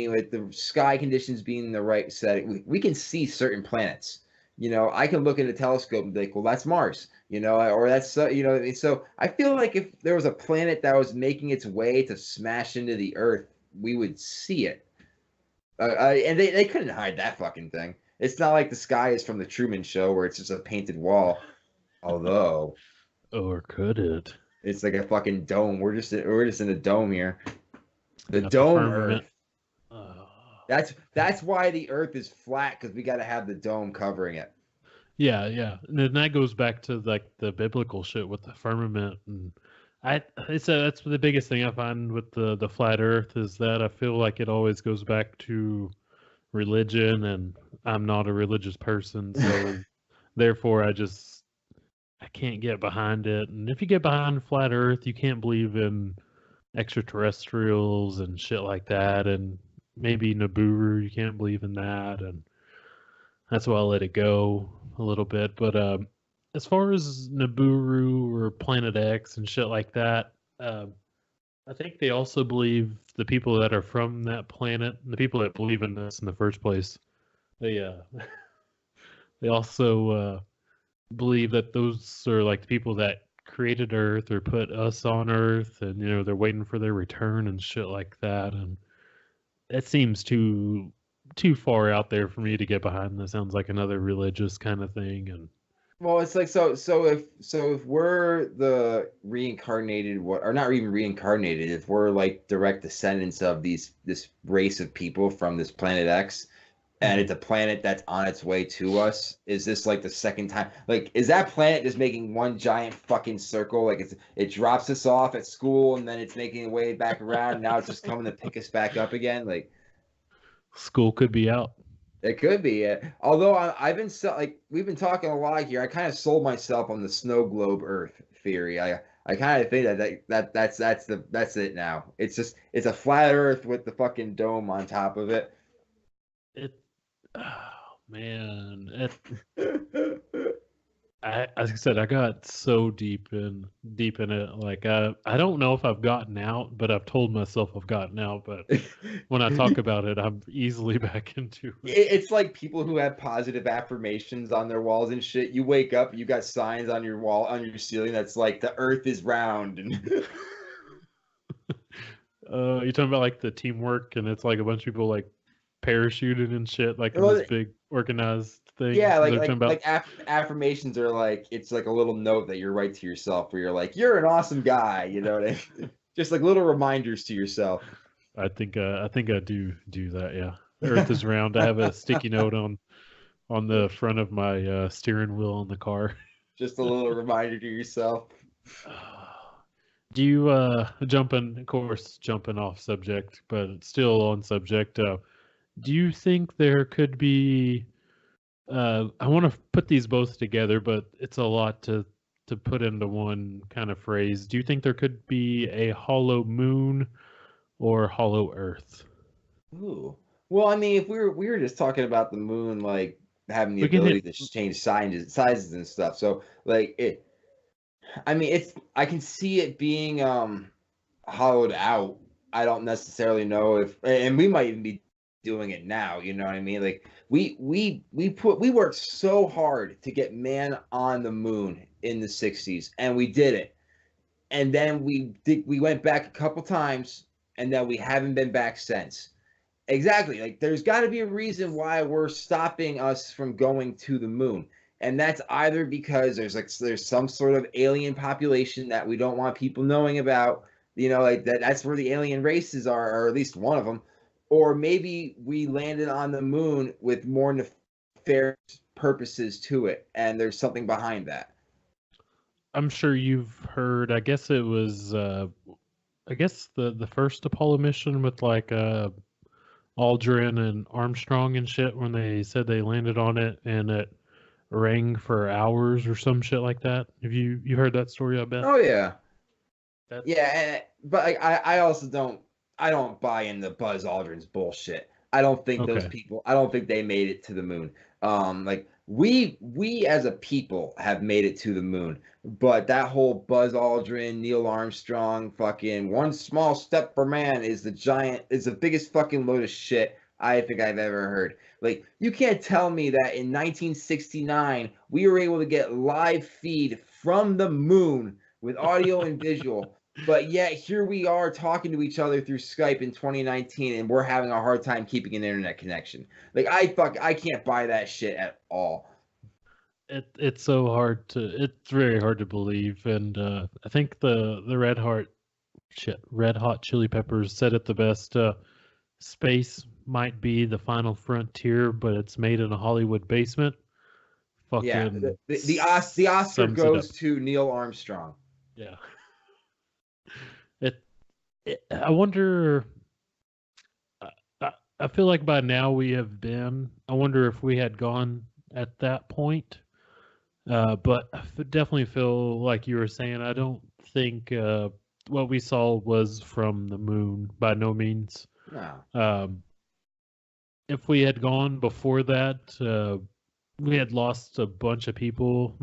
with the sky conditions being the right setting, we can see certain planets. I can look at a telescope and be like, well, that's Mars, or that's, so I feel like if there was a planet that was making its way to smash into the Earth, we would see it. And they couldn't hide that fucking thing. It's not like the sky is from the Truman Show where it's just a painted wall. Although Or could it? it's like a fucking dome. We're just in a dome here. The Got the dome firmament. Earth. Uh, That's why the Earth is flat, because we got to have the dome covering it. yeah, yeah, and then that goes back to like the biblical shit with the firmament, and that's the biggest thing I find with the flat Earth is that I feel like it always goes back to religion, and I'm not a religious person, so therefore I can't get behind it. And if you get behind flat Earth, you can't believe in extraterrestrials and shit like that, and maybe Nibiru, you can't believe in that, and that's why I let it go a little bit. But as far as Nibiru or Planet X and shit like that, I think they also believe the people that are from that planet, the people that believe in this in the first place, they they also believe that those are like the people that created Earth or put us on Earth, and they're waiting for their return and shit like that. And it seems too far out there for me to get behind. That sounds like another religious kind of thing. And Well, it's like so if we're the reincarnated, or not even reincarnated, if we're like direct descendants of this race of people from this Planet X, and it's a planet that's on its way to us, is this like the second time? Like, is that planet just making one giant fucking circle? Like it drops us off at school and then it's making a way back around, and now it's just coming to pick us back up again? Like, school could be out. it could be. Although I've been we've been talking a lot here. I kind of sold myself on the snow globe Earth theory. I kind of think that's it now. It's a flat Earth with the fucking dome on top of it. It, oh man, like I said, I got so deep in it. Like I don't know if I've gotten out, but I've told myself I've gotten out. But when I talk about it, I'm easily back into it. It's like people who have positive affirmations on their walls and shit. You wake up, you got signs on your wall, on your ceiling that's like the Earth is round. And You're talking about like the teamwork, and it's like a bunch of people like parachuting and shit, like in Well, this big organized thing. yeah, They're talking about. affirmations are like, it's like a little note that you write to yourself where you're like, you're an awesome guy. You know what I mean? Just like little reminders to yourself. I think I do that. Yeah, the Earth is round. I have a sticky note on the front of my steering wheel on the car. Just a little reminder to yourself. Do you jumping off subject, but still on subject? Do you think there could be? I want to put these both together, but it's a lot to put into one kind of phrase. Do you think there could be a hollow moon or hollow Earth? Ooh. Well, I mean, if we were just talking about the moon, like having the We can ability hit. to change sizes and stuff. So like I mean, I can see it being hollowed out. I don't necessarily know if, and we might even be doing it now. You know what I mean? Like we worked so hard to get man on the moon in the 60s, and we did it. And then we went back a couple times, and then we haven't been back since. Exactly. Like there's got to be a reason why we're stopping us from going to the moon. And that's either because there's some sort of alien population that we don't want people knowing about, like that's where the alien races are, or at least one of them, or maybe we landed on the moon with more nefarious purposes to it, and there's something behind that. I'm sure you've heard. I guess it was. I guess the first Apollo mission with like Aldrin and Armstrong and shit when they said they landed on it and it rang for hours or some shit like that. Have you heard that story? I bet. Oh yeah. That's... Yeah, but I also don't buy into Buzz Aldrin's bullshit. I don't think those people. I don't think they made it to the moon. Like we as a people have made it to the moon, but that whole Buzz Aldrin, Neil Armstrong, fucking one small step for man is the biggest fucking load of shit I think I've ever heard. Like you can't tell me that in 1969 we were able to get live feed from the moon with audio and visual. But yet here we are talking to each other through Skype in 2019, and we're having a hard time keeping an internet connection. Like I can't buy that shit at all. It's it's very hard to believe, and I think the Red Hot Chili Peppers said it the best. Space might be the final frontier, but it's made in a Hollywood basement. Fucking yeah, the Oscar goes to Neil Armstrong. Yeah. I wonder. I feel like by now we have been. I wonder if we had gone at that point. But I definitely feel like you were saying. I don't think what we saw was from the moon by no means. No. If we had gone before that, we had lost a bunch of people.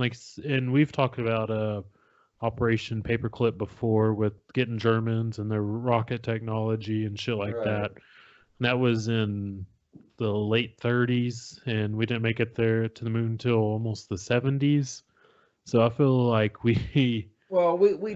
And we've talked about Operation Paperclip before with getting Germans and their rocket technology and shit like that. And that was in the late 30s, and we didn't make it there to the moon until almost the 70s. So I feel like we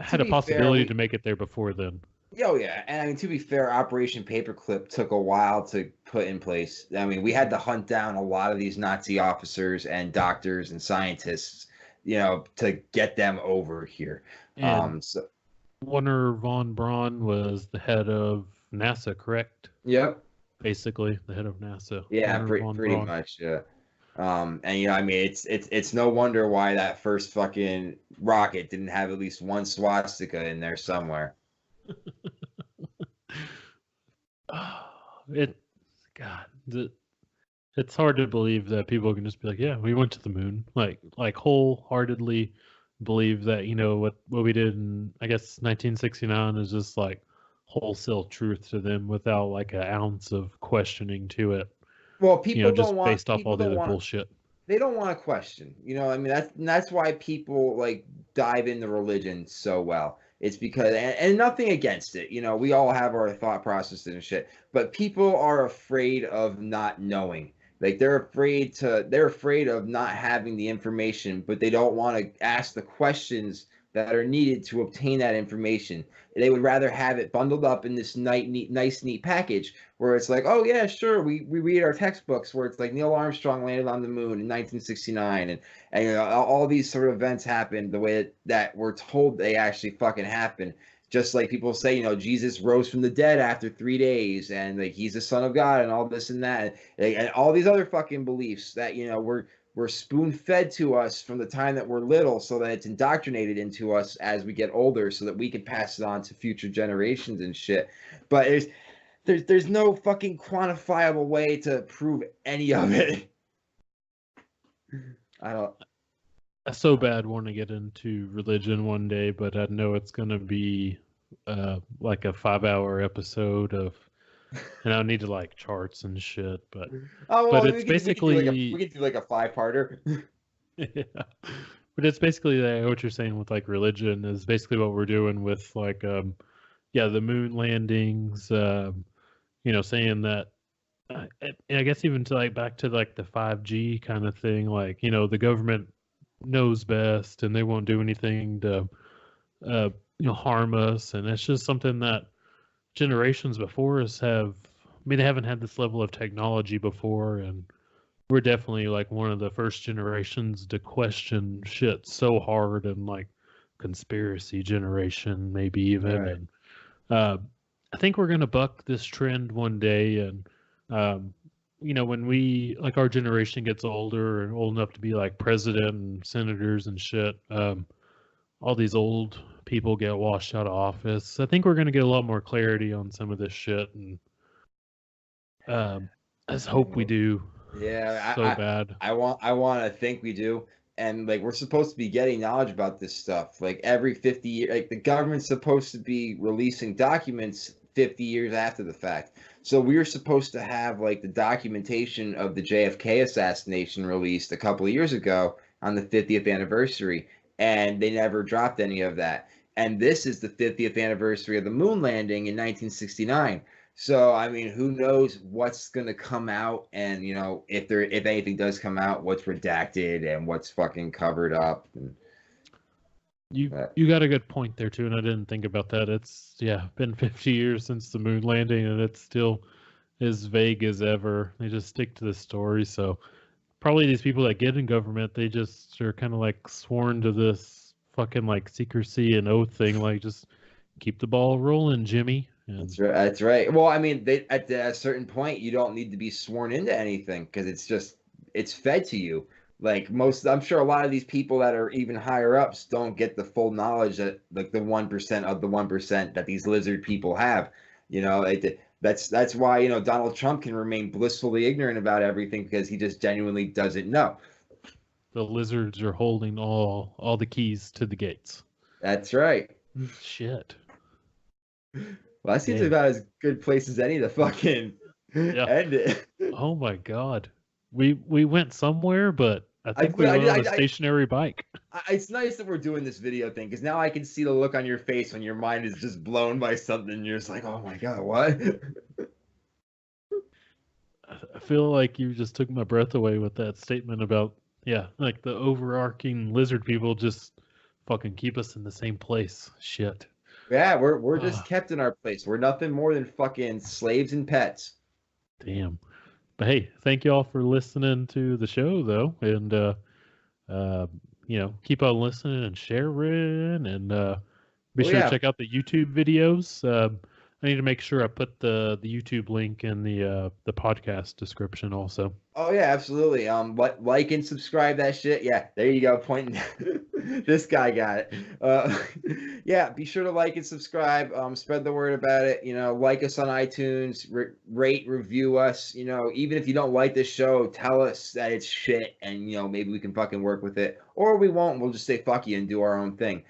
had a possibility to make it there before then. Oh yeah, and I mean to be fair, Operation Paperclip took a while to put in place. I mean, we had to hunt down a lot of these Nazi officers and doctors and scientists, to get them over here. So Wernher von Braun was the head of NASA, correct? Yep. Basically, the head of NASA. Yeah, pretty much. Yeah. And I mean, it's no wonder why that first fucking rocket didn't have at least one swastika in there somewhere. It's hard to believe that people can just be like, yeah, we went to the moon, like wholeheartedly believe that what we did in, I guess, 1969 is just like wholesale truth to them without like an ounce of questioning to it. Well, people just based off all the other bullshit. They don't want to question. I mean, that's why people like dive into religion so well. It's because, and nothing against it. We all have our thought processes and shit, but people are afraid of not knowing. Like they're afraid of not having the information, but they don't want to ask the questions that are needed to obtain that information. They would rather have it bundled up in this nice, neat package where it's like, oh yeah, sure, we read our textbooks where it's like Neil Armstrong landed on the moon in 1969, and all these sort of events happened the way that we're told they actually fucking happened. Just like people say, Jesus rose from the dead after 3 days, and like he's the Son of God, and all this and that, and all these other fucking beliefs that we're spoon-fed to us from the time that we're little, so that it's indoctrinated into us as we get older, so that we can pass it on to future generations and shit. But there's no fucking quantifiable way to prove any of it. I so bad want to get into religion one day, but I know it's gonna be like a 5-hour episode of. And I need to like charts and shit, but it's basically we could do like a 5-parter. Yeah, but it's basically what you're saying with like religion is basically what we're doing with like the moon landings, saying that, and I guess even to like back to like the 5G kind of thing, like, the government knows best and they won't do anything to, harm us. And it's just something that generations before us they haven't had this level of technology before. And we're definitely like one of the first generations to question shit so hard, and like conspiracy generation, maybe even. Right. And I think we're gonna buck this trend one day. And when we like our generation gets older and old enough to be like president and senators and shit, all these old people get washed out of office. I think we're gonna get a lot more clarity on some of this shit, and I just hope we do. Yeah, Bad. I want to think we do. And like we're supposed to be getting knowledge about this stuff like every 50 years. Like the government's supposed to be releasing documents 50 years after the fact. So we were supposed to have like the documentation of the JFK assassination released a couple of years ago on the 50th anniversary, and they never dropped any of that. And this is the 50th anniversary of the moon landing in 1969. So I mean, who knows what's gonna come out, and if anything does come out, what's redacted and what's fucking covered up. And you got a good point there too, and I didn't think about that. It's been 50 years since the moon landing, and it's still as vague as ever. They just stick to the story. So probably these people that get in government, they just are kind of like sworn to this fucking like secrecy and oath thing, like just keep the ball rolling, Jimmy. And that's right. Well, I mean, at a certain point, you don't need to be sworn into anything because it's fed to you. Like I'm sure a lot of these people that are even higher ups don't get the full knowledge that like the 1% of the 1% that these lizard people have. That's why Donald Trump can remain blissfully ignorant about everything, because he just genuinely doesn't know. The lizards are holding all the keys to the gates. That's right. Shit. Well, that seems about as good place as any to fucking end it. Oh my god. We went somewhere, but I think we went on a stationary bike. It's nice that we're doing this video thing, because now I can see the look on your face when your mind is just blown by something and you're just like, oh my god, what? I feel like you just took my breath away with that statement about, like the overarching lizard people just fucking keep us in the same place. Shit. Yeah, we're just kept in our place. We're nothing more than fucking slaves and pets. Damn. But hey, thank you all for listening to the show, though, and keep on listening and sharing, and be sure to check out the YouTube videos. I need to make sure I put the YouTube link in the podcast description also. Oh yeah, absolutely. Like and subscribe that shit. Yeah, there you go. Pointing. This guy got it. Yeah, be sure to like and subscribe. Spread the word about it. Like us on iTunes. Rate, review us. Even if you don't like this show, tell us that it's shit, and maybe we can fucking work with it, or we won't. We'll just say fuck you and do our own thing.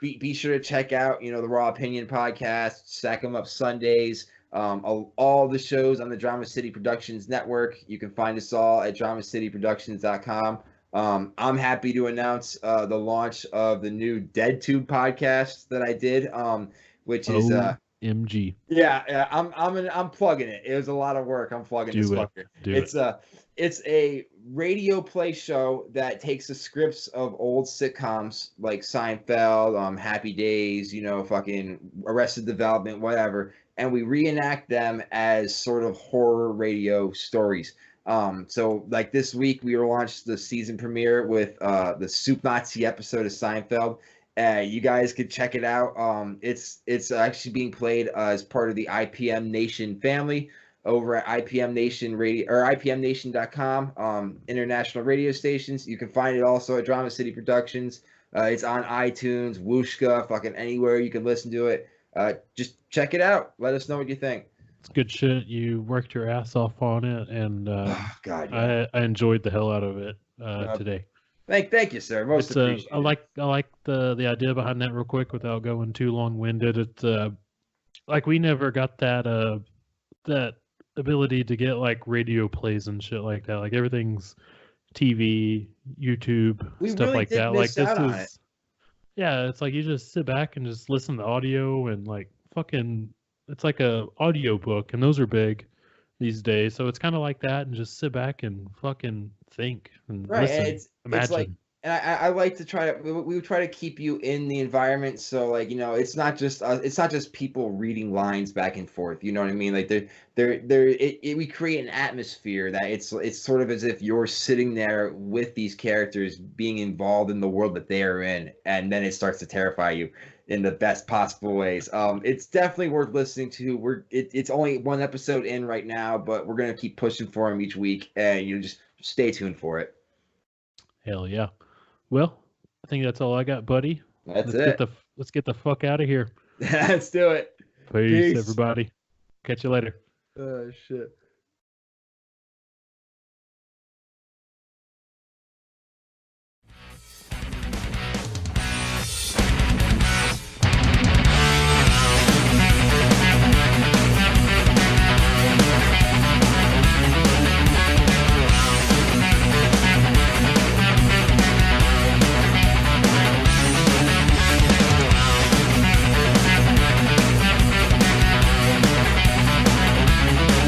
Be sure to check out the Raw Opinion podcast. Stack 'em Up Sundays. All the shows on the Drama City Productions Network. You can find us all at dramacityproductions.com. I'm happy to announce the launch of the new DeadTube podcast that I did, which is MG. Yeah, I'm plugging it. It was a lot of work. I'm plugging this fucker. It's a radio play show that takes the scripts of old sitcoms like Seinfeld, Happy Days, fucking Arrested Development, whatever, and we reenact them as sort of horror radio stories. So like this week we launched the season premiere with the Soup Nazi episode of Seinfeld. You guys could check it out. It's actually being played as part of the IPM Nation family over at IPM Nation Radio or IPMNation.com, international radio stations. You can find it also at Drama City Productions. It's on iTunes, Wooshka, fucking anywhere you can listen to it. Just check it out. Let us know what you think. It's good shit. You worked your ass off on it, and God, yeah. I enjoyed the hell out of it today. Thank you, sir. Most appreciated. I like the idea behind that real quick without going too long-winded. It's like we never got that ability to get like radio plays and shit like that. Like everything's TV, YouTube, stuff like that. Like this is Yeah, it's like you just sit back and just listen to audio and like fucking. It's like a audio book, and those are big these days. So it's kind of like that, and just sit back and fucking think and Right, and listen, it's like, imagine. and I like to try to we try to keep you in the environment, so like it's not just people reading lines back and forth. You know what I mean? Like we create an atmosphere that it's sort of as if you're sitting there with these characters, being involved in the world that they are in, and then it starts to terrify you in the best possible ways. It's definitely worth listening to. It's only one episode in right now, but we're gonna keep pushing for them each week, and you just stay tuned for it. Hell yeah. Well, I think that's all I got, buddy. That's Let's get it. the let's get the fuck out of here. Let's do it. Peace, Peace. everybody. Catch you later. Oh, shit.